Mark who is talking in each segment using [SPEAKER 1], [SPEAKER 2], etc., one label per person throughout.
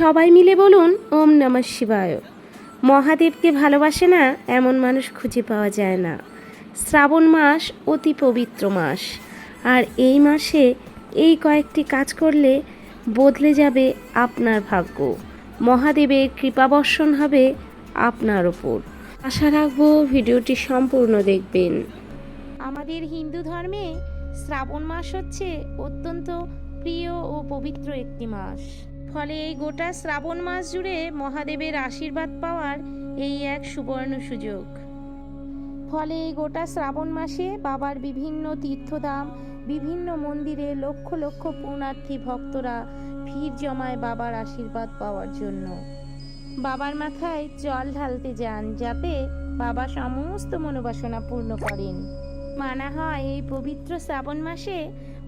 [SPEAKER 1] সবাই মিলে বলুন ওম নমঃ শিবায়। মহাদেবকে ভালোবাসে না এমন মানুষ খুঁজে পাওয়া যায় না। শ্রাবণ মাস অতি পবিত্র মাস, আর এই মাসে এই কয়েকটি কাজ করলে বদলে যাবে আপনার ভাগ্য। মহাদেবের কৃপাবর্ষণ হবে আপনার ওপর। আশা রাখবো ভিডিওটি সম্পূর্ণ দেখবেন। আমাদের হিন্দু ধর্মে শ্রাবণ মাস হচ্ছে অত্যন্ত প্রিয় ও পবিত্র একটি মাস। ফলে এই গোটা শ্রাবণ মাস জুড়ে মহাদেবের আশীর্বাদ পাওয়ার এই এক সুবর্ণ সুযোগ। ফলে এই গোটা শ্রাবণ মাসে বাবার বিভিন্ন তীর্থধাম, বিভিন্ন মন্দিরে লক্ষ লক্ষ পুণ্যার্থী ভক্তরা ভিড় জমায় বাবার আশীর্বাদ পাওয়ার জন্য। বাবার মাথায় জল ঢালতে যান, যাতে বাবা সমস্ত মনোবাসনা পূর্ণ করেন। মানা হয় এই পবিত্র শ্রাবণ মাসে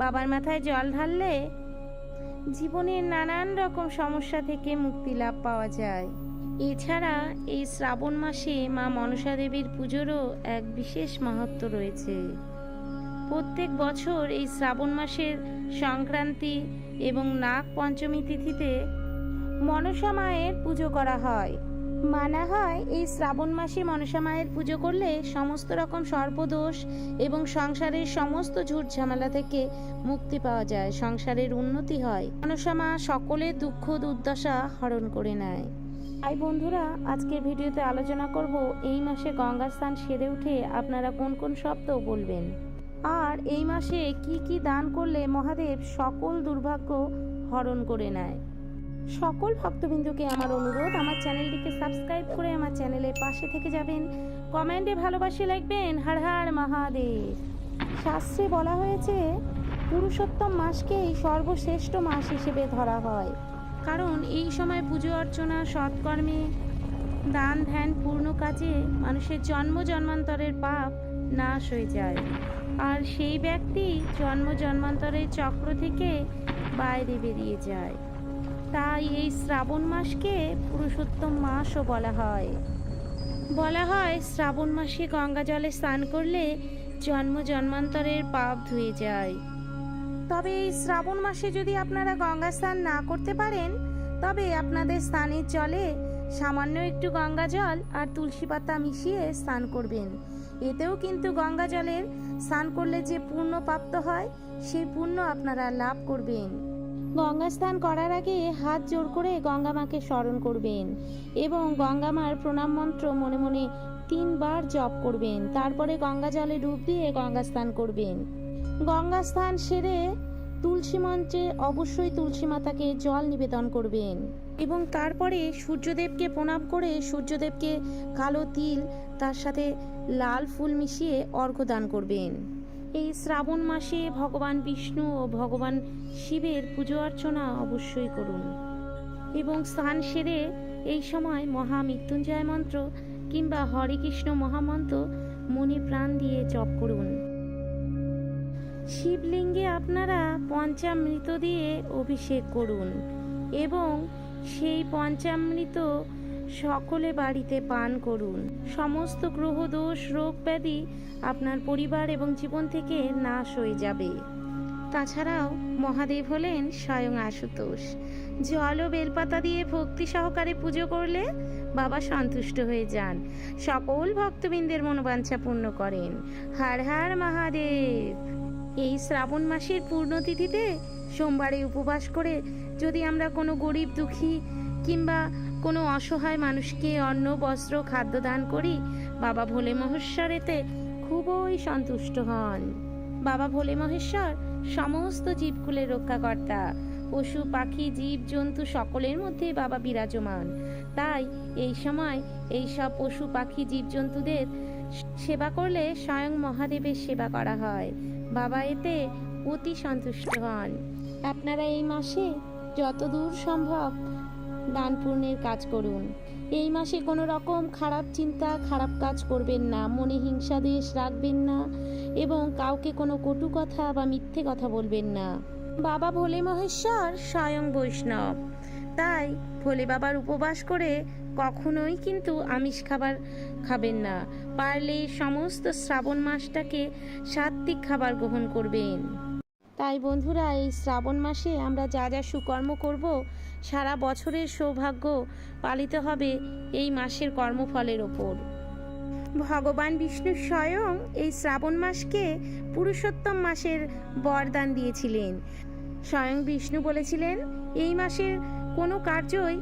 [SPEAKER 1] বাবার মাথায় জল ঢাললে জীবনের নানান রকম সমস্যা থেকে মুক্তি লাভ পাওয়া যায়। এছাড়া এই শ্রাবণ মাসে মা মনসা দেবীর পুজোরও এক বিশেষ মাহাত্ম্য রয়েছে। প্রত্যেক বছর এই শ্রাবণ মাসের সংক্রান্তি এবং নাগ পঞ্চমী তিথিতে মনসা মায়ের পুজো করা হয়। মানা হয় এই শ্রাবণ মাসে মনসা মায়ের পুজো করলে সমস্ত রকম সর্পদোষ এবং সংসারের সমস্ত ঝুট ঝামেলা থেকে মুক্তি পাওয়া যায়, সংসারের উন্নতি হয়। মনসা মা সকলের দুঃখ দুর্দশা হরণ করে নেয়। তাই বন্ধুরা, আজকের ভিডিওতে আলোচনা করব এই মাসে গঙ্গা স্নান সেরে উঠে আপনারা কোন কোন শব্দ বলবেন, আর এই মাসে কি কি দান করলে মহাদেব সকল দুর্ভাগ্য হরণ করে নেয়। সকল ভক্তবিন্দুকে আমার অনুরোধ, আমার চ্যানেলটিকে সাবস্ক্রাইব করে আমার চ্যানেলের পাশে থেকে যাবেন। কমেন্টে ভালোবাসে লিখবেন হর হর মহাদেব। শাস্ত্রে বলা হয়েছে পুরুষোত্তম মাসকেই সর্বশ্রেষ্ঠ মাস হিসেবে ধরা হয়, কারণ এই সময় পুজো অর্চনা, সৎকর্মে, দান ধ্যান, পূর্ণ কাজে মানুষের জন্ম জন্মান্তরের পাপ নাশ হয়ে যায়, আর সেই ব্যক্তি জন্ম জন্মান্তরের চক্র থেকে বাইরে বেরিয়ে যায়। তাই এই শ্রাবণ মাসকে পুরুষোত্তম মাসও বলা হয়। বলা হয় শ্রাবণ মাসে গঙ্গা জলে স্নান করলে জন্ম জন্মান্তরের পাপ ধুয়ে যায়। তবে এই শ্রাবণ মাসে যদি আপনারা গঙ্গা স্নান না করতে পারেন, তবে আপনাদের স্নানের জলে সামান্য একটু গঙ্গা জল আর তুলসী পাতা মিশিয়ে স্নান করবেন। এতেও কিন্তু গঙ্গা জলের স্নান করলে যে পুণ্য প্রাপ্ত হয়, সেই পুণ্য আপনারা লাভ করবেন। গঙ্গা স্নান করার আগে হাত জোড় করে গঙ্গা মাকে স্মরণ করবেন এবং গঙ্গা মার প্রণাম মন্ত্র মনে মনে 3 বার জপ করবেন। তারপরে গঙ্গা জলে ডুব দিয়ে গঙ্গা স্নান করবেন। গঙ্গা স্নান সেরে তুলসী মঞ্চে অবশ্যই তুলসী মাতাকে জল নিবেদন করবেন এবং তারপরে সূর্যদেবকে প্রণাম করে সূর্যদেবকে কালো তিল তার সাথে লাল ফুল মিশিয়ে অর্ঘ্য দান করবেন। এই শ্রাবণ মাসে ভগবান বিষ্ণু ও ভগবান শিবের পুজো অর্চনা অবশ্যই করুন এবং স্নান সেরে এই সময় মহামৃত্যুঞ্জয় মন্ত্র কিংবা হরে কৃষ্ণ মহামন্ত্র মনে প্রাণ দিয়ে জপ করুন। শিবলিঙ্গে আপনারা পঞ্চামৃত দিয়ে অভিষেক করুন এবং সেই পঞ্চামৃত সকলে বাড়িতে পান করুন। সমস্ত গ্রহ দোষ, রোগ ব্যাধি আপনার পরিবার এবং জীবন থেকে নাশ হয়ে যাবে। তাছাড়াও মহাদেব হলেন স্বয়ং আশুতোষ। জল ও বেলপাতা দিয়ে ভক্তি সহকারে পুজো করলে বাবা সন্তুষ্ট হয়ে যান, সকল ভক্তবৃন্দের মনোবাঞ্ছা পূর্ণ করেন। হর হর মহাদেব। এই শ্রাবণ মাসের পূর্ণতিথিতে সোমবারে উপবাস করে যদি আমরা কোনো গরিব দুঃখী কিংবা কোনো অসহায় মানুষকে অন্ন, বস্ত্র, খাদ্য দান করি, বাবা ভোলে মহেশ্বর এতে খুবই সন্তুষ্ট হন। বাবা ভোলে মহেশ্বর সমস্ত জীবকুলের রক্ষাকর্তা। পশু পাখি জীব জন্তু সকলের মধ্যে বাবা বিরাজমান। তাই এই সময় এই সব পশু পাখি জীব জন্তুদের সেবা করলে স্বয়ং মহাদেবের সেবা করা হয়। বাবা এতে অতি সন্তুষ্ট হন। আপনারা এই মাসে যতদূর সম্ভব দান পুণ্যের কাজ করুন। এই মাসে কোনো রকম খারাপ চিন্তা, খারাপ কাজ করবেন না, মনে হিংসা দ্বেষ রাখবেন না এবং কাউকে কোনো কটু কথা বা মিথ্যে কথা বলবেন না। বাবা ভোলে মহেশ্বর স্বয়ং বৈষ্ণব, তাই ভোলে বাবার উপবাস করে কখনোই কিন্তু আমিষ খাবার খাবেন না। পারলে সমস্ত শ্রাবণ মাসটাকে সাত্ত্বিক খাবার গ্রহণ করবেন। তাই বন্ধুরা, এই শ্রাবণ মাসে আমরা যা যা সুকর্ম করব, সারা বছরের সৌভাগ্য পালিত হবে এই মাসের কর্মফলের ওপর। ভগবান বিষ্ণু স্বয়ং এই শ্রাবণ মাসকে পুরুষোত্তম মাসের বরদান দিয়েছিলেন। স্বয়ং বিষ্ণু বলেছিলেন, এই মাসের কোনো কার্যই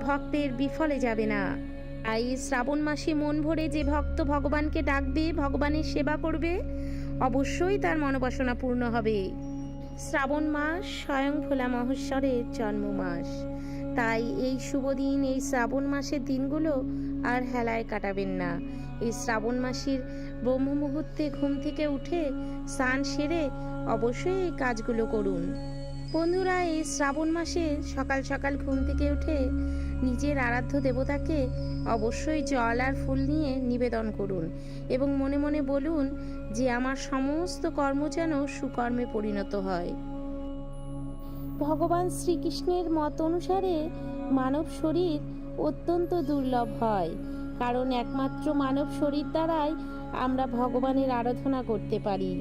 [SPEAKER 1] ভক্তের বিফলে যাবে না। তাই শ্রাবণ মাসে মন ভরে যে ভক্ত ভগবানকে ডাকবে, ভগবানের সেবা করবে, অবশ্যই তার মনোবাসনা পূর্ণ হবে। শ্রাবণ মাস স্বয়ং ভোলা মহেশ্বরের জন্ম মাস। তাই এই শুভ দিন, এই শ্রাবণ মাসের দিনগুলো আর হেলায় কাটাবেন না। এই শ্রাবণ মাসের ব্রহ্ম মুহূর্তে ঘুম থেকে উঠে স্নান সেরে অবশ্যই এই কাজগুলো করুন। বন্ধুরা, এই শ্রাবণ মাসে সকাল সকাল ঘুম থেকে উঠে নিজের আরাধ্য দেবতাকে অবশ্যই জল আর ফুল নিয়ে নিবেদন করুন এবং মনে মনে বলুন যে আমার সমস্ত কর্ম যেন সুকর্মে পরিণত হয়। ভগবান শ্রীকৃষ্ণের মত অনুসারে মানব শরীর অত্যন্ত দুর্লভ হয়, কারণ একমাত্র মানব শরীর দ্বারাই আমরা ভগবানের আরাধনা করতে পারি।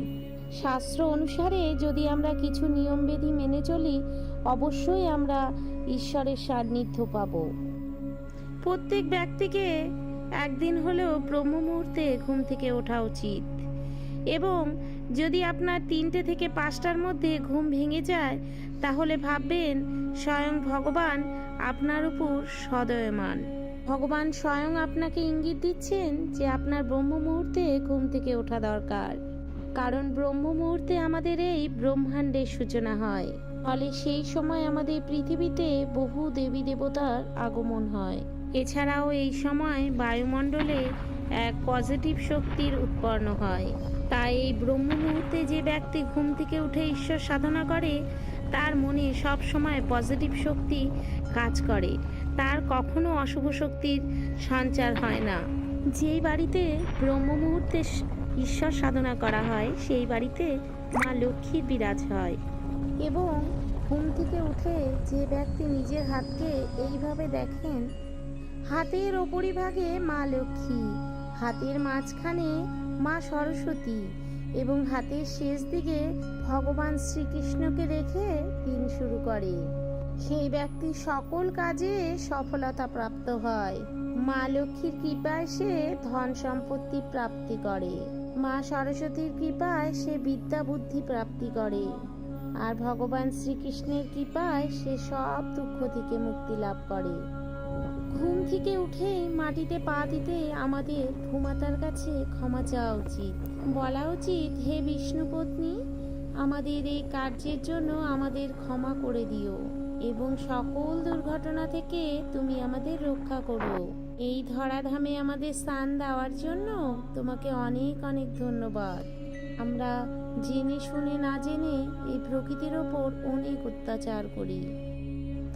[SPEAKER 1] শাস্ত্র অনুসারে যদি আমরা কিছু নিয়মবিধি মেনে চলি, অবশ্যই আমরা ঈশ্বরের সান্নিধ্য পাব। প্রত্যেক ব্যক্তিকে একদিন হলেও ব্রহ্ম মুহূর্তে ঘুম থেকে ওঠা উচিত, এবং যদি আপনার 3টে থেকে 5টার মধ্যে ঘুম ভেঙে যায়, তাহলে ভাববেন স্বয়ং ভগবান আপনার উপর সদয়মান। ভগবান স্বয়ং আপনাকে ইঙ্গিত দিচ্ছেন যে আপনার ব্রহ্ম মুহূর্তে ঘুম থেকে ওঠা দরকার, কারণ ব্রহ্ম মুহূর্তে আমাদের এই ব্রহ্মাণ্ডের সূচনা হয়। ফলে সেই সময় আমাদের পৃথিবীতে বহু দেবী দেবতার আগমন হয়। এছাড়াও এই সময় বায়ুমণ্ডলে এক পজিটিভ শক্তির উৎপন্ন হয়। তাই এই ব্রহ্ম মুহূর্তে যে ব্যক্তি ঘুম থেকে উঠে ঈশ্বর সাধনা করে, তার মনে সব সময় পজিটিভ শক্তি কাজ করে, তার কখনো অশুভ শক্তির সঞ্চার হয় না। যেই বাড়িতে ব্রহ্ম মুহূর্তে ঈশ্বর সাধনা করা হয়, সেই বাড়িতে মা লক্ষ্মীর বিরাজ হয়। এবং ঘুম থেকে উঠে যে ব্যক্তি নিজের হাতকে এইভাবে দেখেন, হাতের ওপরিভাগে মা লক্ষ্মী, হাতের মাঝখানে মা সরস্বতী এবং হাতের শেষ দিকে ভগবান শ্রীকৃষ্ণকে রেখে দিন শুরু করে, সেই ব্যক্তি সকল কাজে সফলতা প্রাপ্ত হয়। মা লক্ষ্মীর কৃপায় সে ধন সম্পত্তি প্রাপ্তি করে, মা সরস্বতীর কৃপায় সে বিদ্যা বুদ্ধি প্রাপ্তি করে, আর ভগবান শ্রীকৃষ্ণের কৃপায় সে সব দুঃখ থেকে মুক্তি লাভ করে। ঘুম থেকে উঠে মাটিতে পা দিতে আমাদের ভূমাতার কাছে ক্ষমা চাওয়া উচিত। বলা উচিত, হে বিষ্ণুপত্নী, আমাদের এই কার্যের জন্য আমাদের ক্ষমা করে দিও এবং সকল দুর্ঘটনা থেকে তুমি আমাদের রক্ষা করো। এই ধরাধামে আমাদের স্থান দেওয়ার জন্য তোমাকে অনেক অনেক ধন্যবাদ। আমরা জেনে শুনে না জেনে এই প্রকৃতির ওপর অনেক অত্যাচার করি,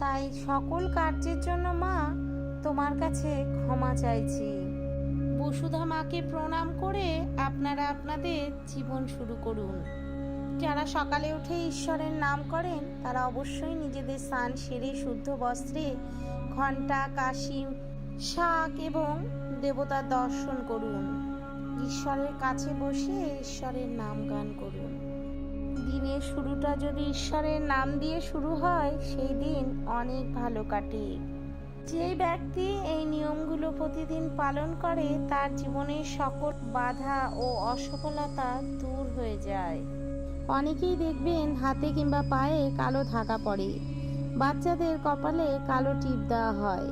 [SPEAKER 1] তাই সকল কার্যের জন্য মা তোমার কাছে ক্ষমা চাইছি। বসুধা মাকে প্রণাম করে আপনারা আপনাদের জীবন শুরু করুন। যারা সকালে উঠে ঈশ্বরের নাম করেন, তারা অবশ্যই নিজেদের স্নান সেরে শুদ্ধ বস্ত্রে ঘণ্টা, কাশি, শাক এবং দেবতার দর্শন করুন। ঈশ্বরের কাছে বসে ঈশ্বরের নাম গান করুন। দিনের শুরুটা যদি ঈশ্বরের নাম দিয়ে শুরু হয়, সেই দিন অনেক ভালো কাটে। যে ব্যক্তি এই নিয়মগুলো প্রতিদিন পালন করে, তার জীবনের সকল বাধা ও অসফলতা দূর হয়ে যায়। অনেকেই দেখবেন হাতে কিংবা পায়ে কালো ধাগা পড়ে, বাচ্চাদের কপালে কালো টিপ দেওয়া হয়।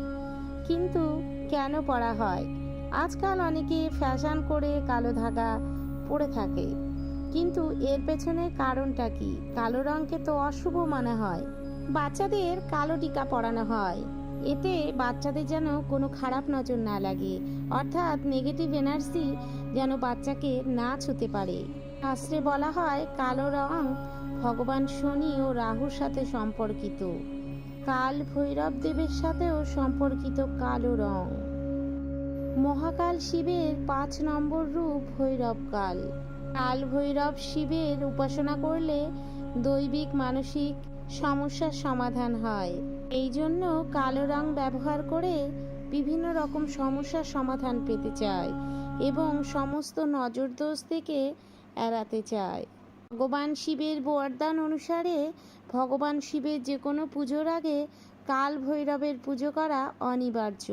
[SPEAKER 1] কিন্তু কেন পড়া হয়? আজকাল অনেকে ফ্যাশন করে কালো ধাগা পরে থাকে, কিন্তু এর পেছনে কারণটা কি? কালো রঙকে তো অশুভ মনে হয়। বাচ্চাদের কালো টিকা পরানো হয়, এতে বাচ্চাদের যেন কোনো খারাপ নজর না লাগে, অর্থাৎ নেগেটিভ এনার্জি যেন বাচ্চাকে না ছুঁতে পারে। শাস্ত্রে বলা হয়, কালো রং ভগবান শনি ও রাহুর সাথে সম্পর্কিত, কাল ভৈরব দেবের সাথেও সম্পর্কিত কালো রং। মহাকাল শিবের 5 নম্বর রূপ ভৈরবকাল। কাল ভৈরব শিবের উপাসনা করলে দৈবিক মানসিক সমস্যার সমাধান হয়। এই জন্য কালো রং ব্যবহার করে বিভিন্ন রকম সমস্যার সমাধান পেতে চায় এবং সমস্ত নজরদোষ থেকে এড়াতে চায়। ভগবান শিবের বরদান অনুসারে ভগবান শিবের যে কোনো পুজোর আগে কাল ভৈরবের পুজো করা অনিবার্য।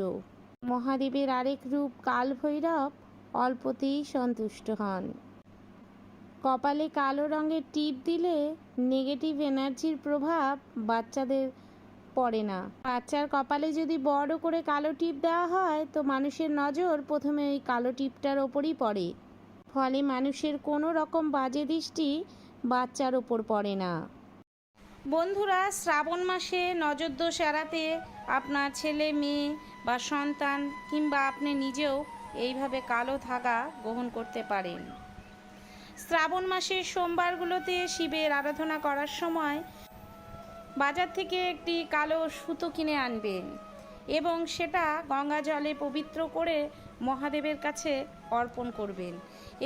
[SPEAKER 1] মহাদেবের আরেক রূপ কাল ভৈরব অল্পতেই সন্তুষ্ট হন। কপালে কালো রঙের টিপ দিলে নেগেটিভ এনার্জির প্রভাব বাচ্চাদের পড়ে না। বাচ্চার কপালে যদি বড় করে কালো টিপ দেওয়া হয় তো মানুষের নজর প্রথমে ওই কালো টিপটার ওপরই পড়ে, ফলে মানুষের কোনো রকম বাজে দৃষ্টি বাচ্চার ওপর পড়ে না। বন্ধুরা, শ্রাবণ মাসে নজরদোষ এড়াতে আপনার ছেলে মেয়ে বা সন্তান কিংবা আপনি নিজেও এইভাবে কালো ধাগা গ্রহণ করতে পারেন। শ্রাবণ মাসের সোমবারগুলোতে শিবের আরাধনা করার সময় বাজার থেকে একটি কালো সুতো কিনে আনবেন এবং সেটা গঙ্গা জলে পবিত্র করে মহাদেবের কাছে অর্পণ করবেন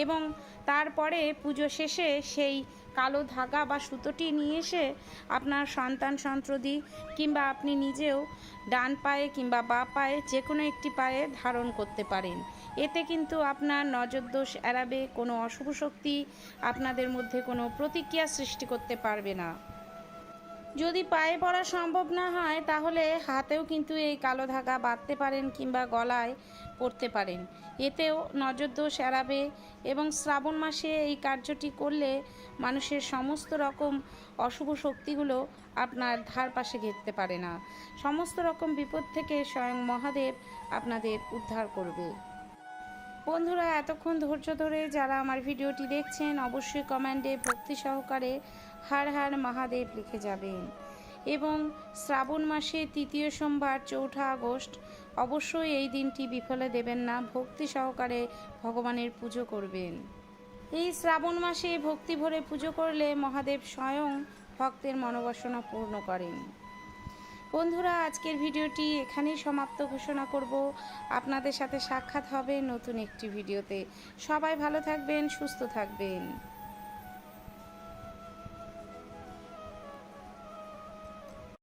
[SPEAKER 1] এবং তারপরে পুজো শেষে সেই কালো ধাগা বা সুতোটি নিয়ে এসে আপনার সন্তান সন্ততি কিংবা আপনি নিজেও ডান পায়ে কিংবা বাঁ পায়ে যে কোনো একটি পায়ে ধারণ করতে পারেন। এতে কিন্তু আপনার নজরদোষ এড়াবে, কোনো অশুভ শক্তি আপনাদের মধ্যে কোনো প্রতিক্রিয়া সৃষ্টি করতে পারবে না। যদি পায়ে পরা সম্ভব না হয় তাহলে হাতেও কিন্তু এই কালো ধাগা বাঁধতে পারেন কিংবা গলায় পরতে পারেন, এতেও নজরদোষ এড়াবে এবং শ্রাবণ মাসে এই কার্যটি করলে মানুষের সমস্ত রকম অশুভ শক্তিগুলো আপনার ধার পাশে ঘেরতে পারে না। সমস্ত রকম বিপদ থেকে স্বয়ং মহাদেব আপনাদের উদ্ধার করবে। বন্ধুরা, এতক্ষণ ধৈর্য ধরে যারা আমার ভিডিওটি দেখছেন অবশ্যই কমেন্টে ভক্তি সহকারে হর হর মহাদেব লিখে যাবেন এবং শ্রাবণ মাসে তৃতীয় সোমবার 4 আগস্ট অবশ্যই এই দিনটি বিফলে দেবেন না, ভক্তি সহকারে ভগবানের পুজো করবেন। এই শ্রাবণ মাসে ভক্তি ভরে পুজো করলে মহাদেব স্বয়ং ভক্তের মনোবাসনা পূর্ণ করেন। বন্ধুরা, আজকের ভিডিওটি এখানেই সমাপ্ত ঘোষণা করব। আপনাদের সাথে সাক্ষাৎ হবে নতুন একটি ভিডিওতে। সবাই ভালো থাকবেন, সুস্থ থাকবেন।